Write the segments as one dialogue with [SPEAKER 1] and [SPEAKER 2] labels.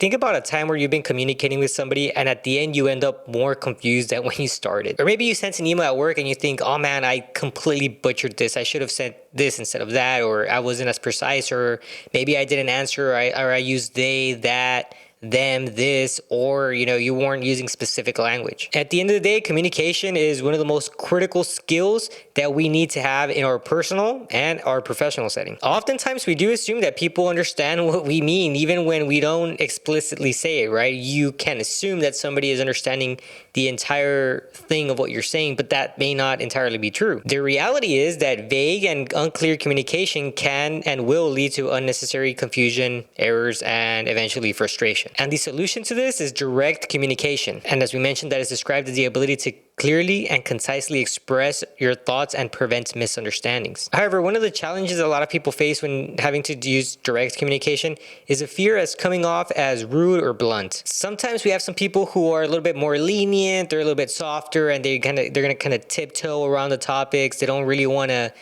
[SPEAKER 1] Think about a time where you've been communicating with somebody and at the end you end up more confused than when you started. Or maybe you sent an email at work and you think, oh man, I completely butchered this. I should have sent this instead of that, or I wasn't as precise, or maybe I didn't answer, or I used they, that, them, this, or you weren't using specific language. At the end of the day, communication is one of the most critical skills that we need to have in our personal and our professional setting. Oftentimes we do assume that people understand what we mean even when we don't explicitly say it, right? You can assume that somebody is understanding the entire thing of what you're saying, but that may not entirely be true. The reality is that vague and unclear communication can and will lead to unnecessary confusion, errors, and eventually frustration. And the solution to this is direct communication. And as we mentioned, that is described as the ability to clearly and concisely express your thoughts and prevent misunderstandings. However, one of the challenges a lot of people face when having to use direct communication is a fear as coming off as rude or blunt. Sometimes we have some people who are a little bit more lenient, they're a little bit softer, and they're gonna kind of tiptoe around the topics. They don't really want to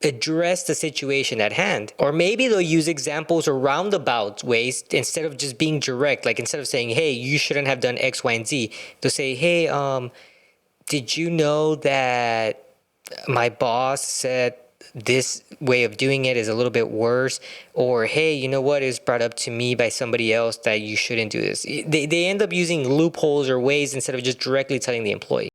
[SPEAKER 1] address the situation at hand. Or maybe they'll use examples or roundabout ways instead of just being direct. Like instead of saying, hey, you shouldn't have done X, Y, and Z, they'll say, hey, did you know that my boss said this way of doing it is a little bit worse? Or, hey, you know what, it was brought up to me by somebody else that you shouldn't do this. They end up using loopholes or ways instead of just directly telling the employee.